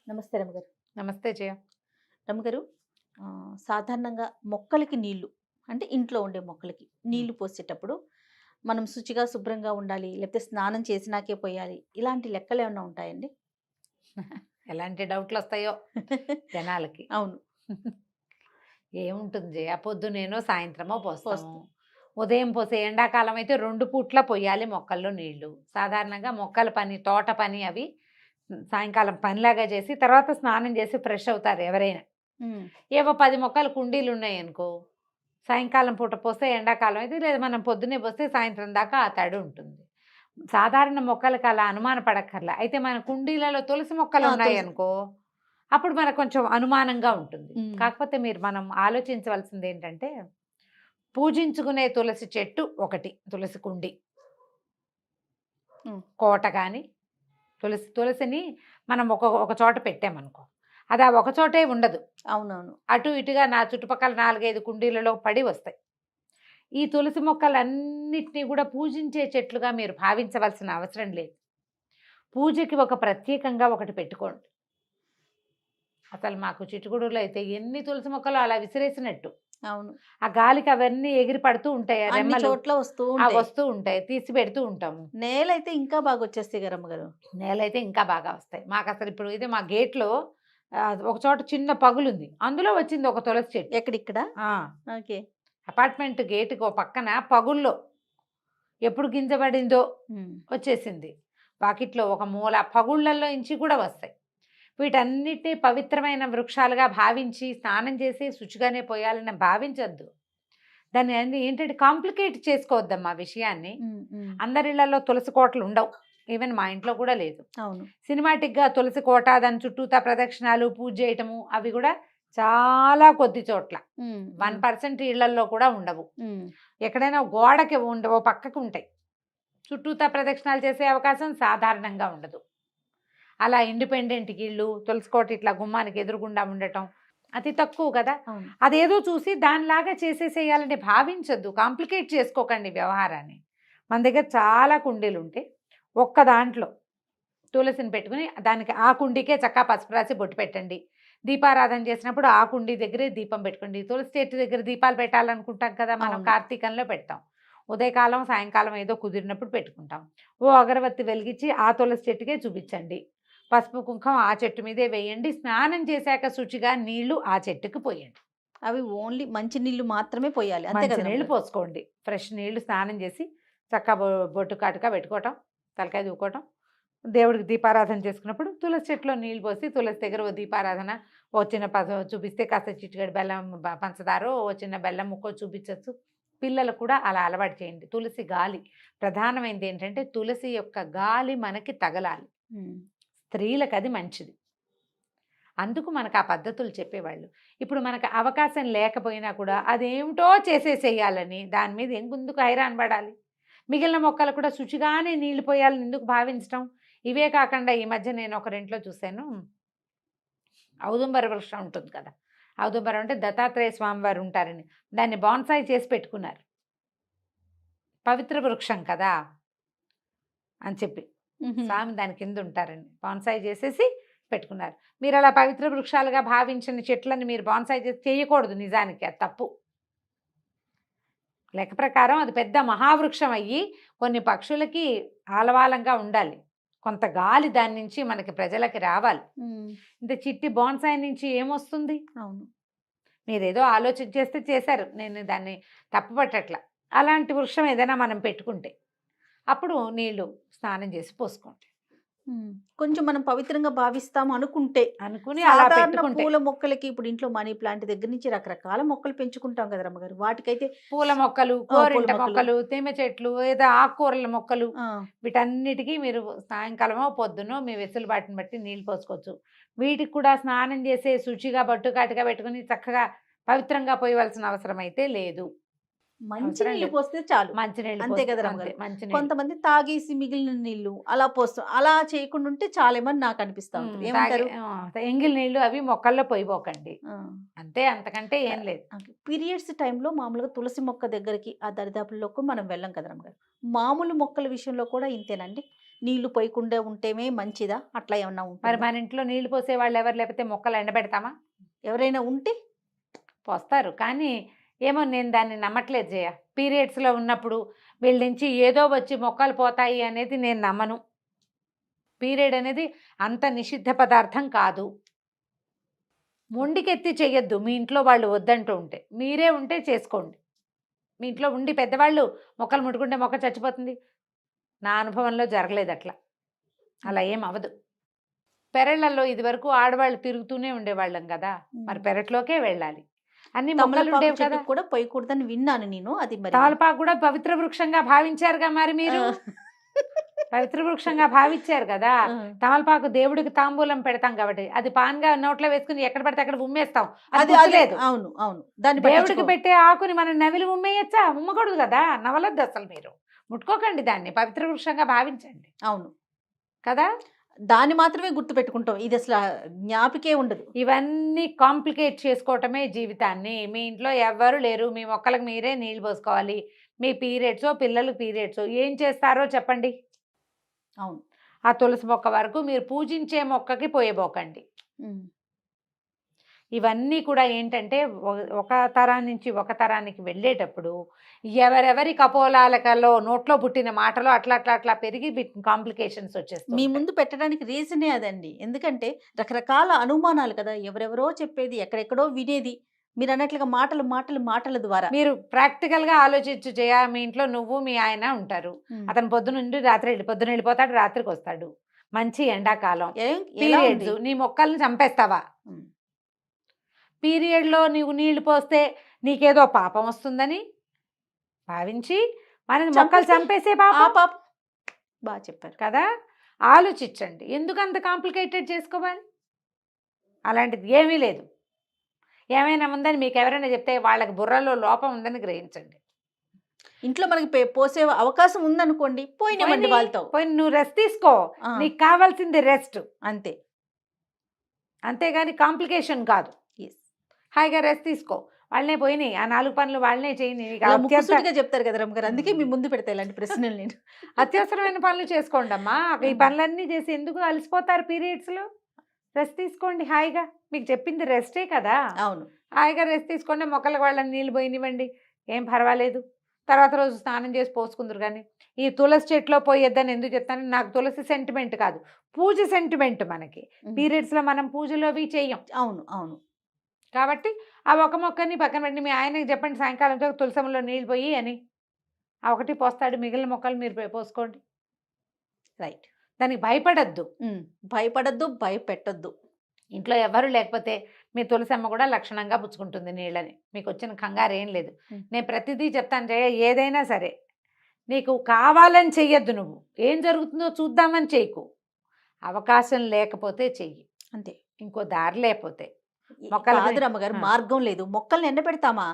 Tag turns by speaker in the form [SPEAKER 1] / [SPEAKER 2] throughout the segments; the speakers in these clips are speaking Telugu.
[SPEAKER 1] నమస్తే రమగారు.
[SPEAKER 2] నమస్తే జయ.
[SPEAKER 1] రమగారు, సాధారణంగా మొక్కలకి నీళ్లు అంటే ఇంట్లో ఉండే మొక్కలకి
[SPEAKER 2] హ్మ్.
[SPEAKER 1] నీళ్లు పోసేటప్పుడు మనం శుచిగా, శుభ్రంగా ఉండాలి. లేకపోతే స్నానం చేసినాకే పోయాలి. ఇలాంటి లెక్కలేమన్నా ఉంటాయండి?
[SPEAKER 2] ఎలాంటి డౌట్‌లొస్తాయో జనాలకి.
[SPEAKER 1] అవును.
[SPEAKER 2] ఏముంటుంది జయ, పొద్దునేనో, సాయంత్రమో పోస్తాము.
[SPEAKER 1] పోస్తాం.
[SPEAKER 2] ఉదయం పోసే ఎండాకాలం అయితే 2 పూట్ల పొయ్యాలి మొక్కల్లో నీళ్లు. సాధారణంగా మొక్కల పని, తోట పని అవి సాయంకాలం పనిలాగా చేసి తర్వాత స్నానం చేసి ఫ్రెష్ అవుతారు ఎవరైనా.
[SPEAKER 1] హ్మ్.
[SPEAKER 2] ఏవో 10 మొక్కలు కుండీలున్నాయనుకో, సాయంకాలం పూట పోస్తే ఎండాకాలం అయితే లేదు మనం పొద్దున్నే పోస్తే సాయంత్రం దాకా ఆ తడి ఉంటుంది. సాధారణ మొక్కలకి అలా అనుమాన పడక్కర్లా. అయితే మన కుండీలలో తులసి
[SPEAKER 1] ఆ! తులసి.
[SPEAKER 2] మొక్కలున్నాయనుకో, అప్పుడు మనకు కొంచెం అనుమానంగా ఉంటుంది.
[SPEAKER 1] హ్మ్.
[SPEAKER 2] కాకపోతే మనం ఆలోచించవలసిందేంటంటే, పూజించుకునే తులసి చెట్టు ఒకటి, తులసి కుండి.
[SPEAKER 1] హ్మ్.
[SPEAKER 2] కోట గాని, తులసిని మనం ఒక చోట పెట్టామనుకో, అది ఆ ఒక చోటే ఉండదు.
[SPEAKER 1] అవునవును.
[SPEAKER 2] అటు ఇటుగా నా చుట్టుపక్కల 4, 5 కుండీలలో పడి వస్తాయి. ఈ తులసి మొక్కలన్నిటిని కూడా పూజించే చెట్లుగా మీరు భావించవలసిన అవసరం లేదు. పూజకి ఒక ప్రత్యేకంగా ఒకటి పెట్టుకోండి. అసలు మాకు చిట్టుగూడూరులో అయితే ఎన్ని తులసి మొక్కలు అలా విసిరేసినట్టు.
[SPEAKER 1] అవును.
[SPEAKER 2] ఆ గాలికి అవన్నీ ఎగిరి పడుతూ ఉంటాయి. ఆ
[SPEAKER 1] అన్ని
[SPEAKER 2] రెమ్మలు
[SPEAKER 1] చోట్ల వస్తూ ఉంటాయి.
[SPEAKER 2] వస్తూ ఉంటాయి. తీసి పెడుతూ ఉంటాము.
[SPEAKER 1] నేలైతే ఇంకా బాగా వచ్చేస్తాయి కదా రమ్మగారు.
[SPEAKER 2] నేలైతే ఇంకా బాగా వస్తాయి. మాకసలు ఇప్పుడు ఇది మా గేట్‌లో ఒక చోట చిన్న పగులుంది. అందులో వచ్చింది ఒక తులసి చెట్టు.
[SPEAKER 1] ఎక్కడిక్కడ?
[SPEAKER 2] ఆ!
[SPEAKER 1] ఓకే.
[SPEAKER 2] అపార్ట్మెంట్ గేట్‌కి ఓ పక్కన పగుల్లో ఎప్పుడు గింజ పడిందో
[SPEAKER 1] హ్మ్.
[SPEAKER 2] వచ్చేసింది. వాకిట్లో ఒక మూల పగుళ్ళల్లో నుంచి కూడా వస్తాయి. వీటన్నిటిని పవిత్రమైన వృక్షాలుగా భావించి స్నానం చేసి శుచిగానే పోయాలని భావించొద్దు. దాన్ని ఏంటంటే కాంప్లికేట్ చేసుకోవద్దమ్మా విషయాన్ని.
[SPEAKER 1] హ్మ్. హ్మ్.
[SPEAKER 2] అందరిళ్లలో తులసి కోటలు ఉండవు. ఈవెన్ మా ఇంట్లో కూడా లేదు.
[SPEAKER 1] అవును.
[SPEAKER 2] సినిమాటిక్‌గా తులసి కోట, దాని చుట్టూతా ప్రదక్షిణాలు, పూజ చేయటము అవి కూడా చాలా కొద్ది చోట్ల.
[SPEAKER 1] హ్మ్. హ్మ్.
[SPEAKER 2] 1% ఇళ్లల్లో కూడా ఉండవు.
[SPEAKER 1] హ్మ్.
[SPEAKER 2] ఎక్కడైనా గోడకి ఓ పక్కకు ఉంటాయి. చుట్టూతా ప్రదక్షిణాలు చేసే అవకాశం సాధారణంగా ఉండదు. అలా ఇండిపెండెంట్ ఇళ్ళు, తులసి కోట ఇట్లా గుమ్మానికి ఎదురుగుండా ఉండటం అతి తక్కువ కదా!
[SPEAKER 1] అవును.
[SPEAKER 2] అదేదో చూసి దానిలాగా చేసేసేయాలని భావించొద్దు. కాంప్లికేట్ చేసుకోకండి వ్యవహారాన్ని. మన దగ్గర చాలా కుండీలుంటే ఒక్క దాంట్లో తులసిని పెట్టుకుని దానికి ఆ కుండీకే చక్కా పసుపు రాసి బొట్టు పెట్టండి. దీపారాధన చేసినప్పుడు ఆ కుండీ దగ్గరే దీపం పెట్టుకోండి. తులసి చెట్టు దగ్గర దీపాలు పెట్టాలనుకుంటాం కదా! మనం
[SPEAKER 1] అవును.
[SPEAKER 2] కార్తీకంలో పెడతాం. ఉదయకాలం, సాయంకాలం ఏదో కుదిరినప్పుడు పెట్టుకుంటాం. ఓ అగరబత్తి వెలిగించి ఆ తులసి చెట్టుకే చూపించండి. పసుపు, కుంకం ఆ చెట్టు మీదే వేయండి. స్నానం చేశాక శుచిగా నీళ్లు ఆ చెట్టుకి పోయండి.
[SPEAKER 1] అవి ఓన్లీ మంచి నీళ్లు మాత్రమే పోయాలి. అంతే
[SPEAKER 2] మంచి
[SPEAKER 1] కదా
[SPEAKER 2] నీళ్లు
[SPEAKER 1] రమ్మగారు?
[SPEAKER 2] పోసుకోండి. ఫ్రెష్ నీళ్లు స్నానం చేసి చక్కా బొట్టు కాటుక పెట్టుకోవటం, తలకాయ దూకోవటం. దేవుడికి దీపారాధన చేసుకున్నప్పుడు తులసి చెట్టులో నీళ్ళు పోసి తులసి దగ్గర ఓ దీపారాధన, ఓ చిన్న చూపిస్తే కాస్త చిటికెడు బెల్లం పంచదారో ఓ చిన్న బెల్లం ముక్కో చూపించొచ్చు. పిల్లలకు కూడా అలా అలవాటు చేయండి. తులసి గాలి ప్రధానమైనది ఏంటంటే తులసి యొక్క గాలి మనకి తగలాలి.
[SPEAKER 1] హ్మ్.
[SPEAKER 2] స్త్రీలకు అది మంచిది. అందుకు మనకు ఆ పద్ధతులు చెప్పేవాళ్ళు. ఇప్పుడు మనకు అవకాశం లేకపోయినా కూడా అదేమిటో చేసేసేయాలని దాని మీద ఎందుకు హైరాణ పడాలి? మిగిలిన మొక్కలు కూడా శుచిగానే నీళ్లు పోయాలని ఎందుకు భావించటం? ఇవే కాకుండా ఈ మధ్య నేను ఒకరింట్లో చూశాను. ఔదుంబర వృక్షం ఉంటుంది కదా! ఔదుంబరం అంటే దత్తాత్రేయ స్వామి వారు ఉంటారని. దాన్ని బాన్సాయి చేసి పెట్టుకున్నారు. పవిత్ర వృక్షం కదా! అని చెప్పి.
[SPEAKER 1] హుహు.
[SPEAKER 2] స్వామి దాని కింద ఉంటారని. బాన్సాయి చేసేసి పెట్టుకున్నారు. మీరలా పవిత్ర వృక్షాలుగా భావించిన చెట్లని మీరు బాన్సాయి చేసి చేయకూడదు నిజానికి. అది తప్పు. లెక్క ప్రకారం అది పెద్ద మహావృక్షం అయ్యి కొన్ని పక్షులకి ఆలవాలంగా ఉండాలి. కొంత గాలి దాని నుంచి మనకి ప్రజలకి రావాలి.
[SPEAKER 1] హ్మ్.
[SPEAKER 2] ఇంత చిట్టి బాన్సాయి నుంచి ఏమొస్తుంది?
[SPEAKER 1] అవును.
[SPEAKER 2] మీరేదో ఆలోచన చేస్తే చేశారు. నేను దాన్ని తప్పుపట్టట్లా. అలాంటి వృక్షం ఏదైనా మనం పెట్టుకుంటే, అప్పుడు నీళ్ళు స్నానం చేసి పోసుకోండి.
[SPEAKER 1] హ్మ్. కొంచెం మనం పవిత్రంగా భావిస్తాం అనుకుంటే,
[SPEAKER 2] అనుకుని అలా
[SPEAKER 1] సాధారణ
[SPEAKER 2] పెట్టుకుంటే.
[SPEAKER 1] పూల మొక్కలకి ఇప్పుడు ఇంట్లో మనీ ప్లాంట్ దగ్గర నుంచి రకరకాల మొక్కలు పెంచుకుంటాం కదా రమ్మగారు. వాటికైతే
[SPEAKER 2] పూల మొక్కలు,
[SPEAKER 1] పూల
[SPEAKER 2] గోరింట
[SPEAKER 1] మొక్కలు.
[SPEAKER 2] మొక్కలు, తేనె చెట్లు, ఏదో ఆకుకూరల మొక్కలు
[SPEAKER 1] ఆ!
[SPEAKER 2] వీటన్నిటికీ మీరు సాయంకాలమో, పొద్దునో మీ వెసులుబాటుని బట్టి నీళ్ళు పోసుకోవచ్చు. వీటికి కూడా స్నానం చేసే శుచిగా బట్టుకాటుగా పెట్టుకొని చక్కగా పవిత్రంగా పోయవలసిన అవసరం అయితే లేదు.
[SPEAKER 1] మంచి
[SPEAKER 2] అవసరం
[SPEAKER 1] నీళ్లు
[SPEAKER 2] లేదు.
[SPEAKER 1] పోస్తే చాలు.
[SPEAKER 2] మంచినీళ్ళు
[SPEAKER 1] అంతే
[SPEAKER 2] పోస్తే
[SPEAKER 1] కదా
[SPEAKER 2] అంతే
[SPEAKER 1] రమ్మగారు.
[SPEAKER 2] మంచినీళ్ళు.
[SPEAKER 1] కొంతమంది తాగేసి మిగిలిన నీళ్ళు అలా పోస్తాం. అలా చేయకుండా ఉంటే చాలేమని నాకు అనిపిస్తా ఉంటది.
[SPEAKER 2] తాగే
[SPEAKER 1] ఏమంటారు?
[SPEAKER 2] ఎంగిలి నీళ్ళు అవి మొక్కల్లో పోయిపోకండి.
[SPEAKER 1] ఆ!
[SPEAKER 2] అంతే అంతకంటే ఏం లేదు.
[SPEAKER 1] ఓకే. పీరియడ్స్ టైంలో మామూలుగా తులసి మొక్క దగ్గరికి ఆ దరిదాపుల్లోకి మనం వెళ్ళం కదా రమ్మగారు. మామూలు మొక్కల విషయంలో కూడా ఇంతేనండి? నీళ్లు పోయకుండా ఉంటేమే మంచిదా? అట్లా ఏమన్నా
[SPEAKER 2] మరి
[SPEAKER 1] ఉంటుందా?
[SPEAKER 2] మన ఇంట్లో నీళ్లు పోసే వాళ్ళు ఎవరు లేకపోతే మొక్కలు ఎండబెడతామా?
[SPEAKER 1] ఎవరైనా ఉంటే
[SPEAKER 2] పోస్తారు. కానీ ఏమో నేను దాన్ని నమ్మట్లేదు జయ. పీరియడ్స్లో ఉన్నప్పుడు వీళ్ళ నుంచి ఏదో వచ్చి మొక్కలు పోతాయి అనేది నేను నమ్మను. పీరియడ్ అనేది అంత నిషిద్ధ పదార్థం కాదు. మొండికెత్తి చెయ్యొద్దు మీ ఇంట్లో వాళ్ళు వద్దంటూ ఉంటే. మీరే ఉంటే చేసుకోండి. మీ ఇంట్లో ఉండి పెద్దవాళ్ళు మొక్కలు ముట్టుకుంటే మొక్క చచ్చిపోతుంది. నా అనుభవంలో జరగలేదు అట్లా. అలా ఏం అవ్వదు. పెరళ్ళల్లో ఇదివరకు ఆడవాళ్ళు తిరుగుతూనే ఉండేవాళ్ళం కదా, మరి పెరట్లోకే వెళ్ళాలి. అన్ని మొక్కలు
[SPEAKER 1] తమలపాకు
[SPEAKER 2] ఉండేవి కదా.
[SPEAKER 1] చెట్టుకు కూడా పోయకూడదని విన్నాను నేను. అది మరి
[SPEAKER 2] తమలపాకు కూడా పవిత్ర వృక్షంగా భావించారుగా మరి మీరు. పవిత్ర వృక్షంగా భావించారు కదా.
[SPEAKER 1] ఆ,
[SPEAKER 2] తమలపాకు దేవుడికి తాంబూలం పెడతాం కాబట్టి అది పాన్గా నోట్లో వేసుకుని ఎక్కడ పడితే అక్కడ ఉమ్మేస్తాం. అది
[SPEAKER 1] అది
[SPEAKER 2] గుర్తు లేదు.
[SPEAKER 1] అవును అవును, దాన్ని
[SPEAKER 2] దేవుడికి
[SPEAKER 1] పట్టించుకో.
[SPEAKER 2] పెట్టే ఆకుని మనం నవిలి ఉమ్మేయచ్చా? ఉమ్మకూడదు కదా, నవలద్దు అసలు. మీరు ముట్టుకోకండి దాన్ని, పవిత్ర వృక్షంగా భావించండి
[SPEAKER 1] అవును,
[SPEAKER 2] కదా.
[SPEAKER 1] దాన్ని మాత్రమే గుర్తు పెట్టుకుంటాం. ఇది అసలు జ్ఞాపికే ఉండదు.
[SPEAKER 2] ఇవన్నీ కాంప్లికేట్ చేసుకోవటమే జీవితాన్ని. మీ ఇంట్లో ఎవ్వరు లేరు, మీ మొక్కలకు మీరే నీళ్ళు పోసుకోవాలి. మీ పీరియడ్సో పిల్లలకు పీరియడ్సో ఏం చేస్తారో చెప్పండి.
[SPEAKER 1] అవును.
[SPEAKER 2] ఆ తులసి మొక్క వరకు మీరు పూజించే మొక్కకి పోయబోకండి.
[SPEAKER 1] ఉమ్.
[SPEAKER 2] ఇవన్నీ కూడా ఏంటంటే ఒక తరం నుంచి ఒక తరానికి వెళ్ళేటప్పుడు ఎవరెవరి కపోలాలకలో నోట్లో పుట్టిన మాటలో అట్లా అట్లా అట్లా పెరిగి కాంప్లికేషన్స్
[SPEAKER 1] మీ
[SPEAKER 2] వచ్చేస్తాయి.
[SPEAKER 1] ముందు పెట్టడానికి రీజనే అదండి. ఎందుకంటే రకరకాల అనుమానాలు కదా, ఎవరెవరో చెప్పేది, ఎక్కడెక్కడో వినేది. మీరు అన్నట్లుగా మాటలు మాటలు మాటల ద్వారా.
[SPEAKER 2] మీరు ప్రాక్టికల్గా ఆలోచించు జయ. మీ ఇంట్లో నువ్వు మీ ఆయన ఉంటారు.
[SPEAKER 1] ఉమ్.
[SPEAKER 2] అతను పొద్దునుండి పొద్దున వెళ్ళిపోతాడు, రాత్రికి వస్తాడు. మంచి ఎండాకాలం,
[SPEAKER 1] ఎలా
[SPEAKER 2] పీరియడ్స్.
[SPEAKER 1] ఉంది?
[SPEAKER 2] నీ మొక్కల్ని చంపేస్తావా?
[SPEAKER 1] ఉమ్.
[SPEAKER 2] పీరియడ్లో నీవు నీళ్లు పోస్తే నీకేదో పాపం వస్తుందని భావించి మన మొక్కలు చంపేసే
[SPEAKER 1] ఆ
[SPEAKER 2] పాపం
[SPEAKER 1] పాప బాగా చెప్పారు.
[SPEAKER 2] కదా. ఆలోచించండి, ఎందుకు అంత కాంప్లికేటెడ్ చేసుకోవాలి? అలాంటిది ఏమీ లేదు. ఏమైనా ఉందని మీకు ఎవరైనా చెప్తే వాళ్ళకి బుర్రలో లోపం ఉందని గ్రహించండి.
[SPEAKER 1] ఇంట్లో మనకి పోసే అవకాశం ఉందనుకోండి, పోయినామండి వాళ్ళతో.
[SPEAKER 2] పోయి నువ్వు రెస్ట్ తీసుకో.
[SPEAKER 1] ఆ,
[SPEAKER 2] నీకు కావాల్సింది రెస్ట్,
[SPEAKER 1] అంతే.
[SPEAKER 2] అంతేగాని కాంప్లికేషన్ కాదు.
[SPEAKER 1] Yes.
[SPEAKER 2] హాయిగా రెస్ట్ తీసుకో. వాళ్ళనే పోయినాయి, ఆ 4 పనులు వాళ్ళనే చేయని. నీకు
[SPEAKER 1] ఇలా
[SPEAKER 2] అత్యంత
[SPEAKER 1] ముక్కుసూటిగా చెప్తారు కదా రమ్మ గారు, అందుకే మీ ముందు పెడతా ఇలాంటి ప్రశ్నలు నేను.
[SPEAKER 2] అత్యవసరమైన పనులు చేసుకోండి అమ్మా. ఈ పనులన్నీ చేసి ఎందుకు అలసిపోతారు పీరియడ్స్లో? రెస్ట్ తీసుకోండి హాయిగా. మీకు చెప్పింది రెస్టే కదా.
[SPEAKER 1] అవును.
[SPEAKER 2] హాయిగా రెస్ట్ తీసుకోండి. మొక్కలకు వాళ్ళని నీళ్ళు పోయినివ్వండి, ఏం పర్వాలేదు. తర్వాత రోజు స్నానం చేసి పోసుకుందరు. కానీ ఈ తులసి చెట్లో పోయేద్దని ఎందుకు చెప్తాను? నాకు తులసి సెంటిమెంట్ కాదు, పూజ సెంటిమెంట్. మనకి పీరియడ్స్లో మనం పూజలు అవి చెయ్యం.
[SPEAKER 1] అవును అవును.
[SPEAKER 2] కాబట్టి ఆ ఒక మొక్కని పక్కన పెట్టి మీ ఆయనకి చెప్పండి సాయంకాలంతో తులసంలో నీళ్ళు పోయి అని. ఆ ఒకటి పోస్తాడు, మిగిలిన మొక్కలు మీరు పోసుకోండి.
[SPEAKER 1] రైట్.
[SPEAKER 2] దానికి భయపడద్దు.
[SPEAKER 1] భయపడద్దు, భయపెట్టద్దు.
[SPEAKER 2] ఇంట్లో ఎవరు లేకపోతే మీ తులసమ్మ కూడా లక్షణంగా పుచ్చుకుంటుంది నీళ్ళని. మీకు వచ్చిన కంగారు ఏం లేదు. నేను ప్రతిదీ చెప్తాను జయ. ఏదైనా సరే నీకు కావాలని చెయ్యొద్దు. నువ్వు ఏం జరుగుతుందో చూద్దామని చేయకు. అవకాశం లేకపోతే చెయ్యి,
[SPEAKER 1] అంతే.
[SPEAKER 2] ఇంకో దారి లేకపోతే.
[SPEAKER 1] కాదు రమ్మగారు, మార్గం లేదు. మొక్కల్ని ఎండబెడతామా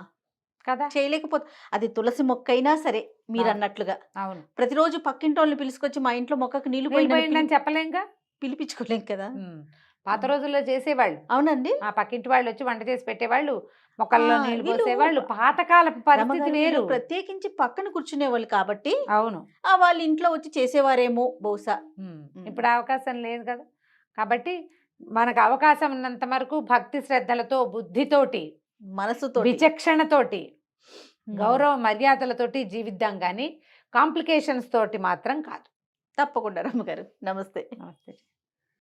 [SPEAKER 2] కదా,
[SPEAKER 1] చేయలేకపోతే. అది తులసి మొక్క అయినా సరే మీరు అన్నట్లుగా
[SPEAKER 2] అవును.
[SPEAKER 1] ప్రతిరోజు పక్కింటి వాళ్ళని పిలుచుకొచ్చి మా ఇంట్లో మొక్కకు నీళ్లు
[SPEAKER 2] పోయిందని చెప్పలేంగా,
[SPEAKER 1] పిలిపించుకోలేం కదా.
[SPEAKER 2] పాత రోజుల్లో చేసేవాళ్ళు.
[SPEAKER 1] అవునండి.
[SPEAKER 2] ఆ పక్కింటి వాళ్ళు వచ్చి వంట చేసి పెట్టేవాళ్ళు, మొక్కల్లో నీళ్లు
[SPEAKER 1] వీళ్ళు
[SPEAKER 2] పోసేవాళ్ళు. పాతకాల పరిస్థితి వేరు.
[SPEAKER 1] ప్రత్యేకించి పక్కన కూర్చునే వాళ్ళు కాబట్టి
[SPEAKER 2] అవును,
[SPEAKER 1] వాళ్ళ ఇంట్లో వచ్చి చేసేవారేమో బహుశా.
[SPEAKER 2] ఇప్పుడు అవకాశం లేదు కదా. కాబట్టి మనకు అవకాశం ఉన్నంత వరకు భక్తి శ్రద్ధలతో, బుద్ధితోటి,
[SPEAKER 1] మనసుతో,
[SPEAKER 2] విచక్షణతోటి, గౌరవ మర్యాదలతోటి జీవిద్దాం. కానీ కాంప్లికేషన్స్ తోటి మాత్రం కాదు.
[SPEAKER 1] తప్పకుండా రమ్మగారు. నమస్తే.
[SPEAKER 2] నమస్తే.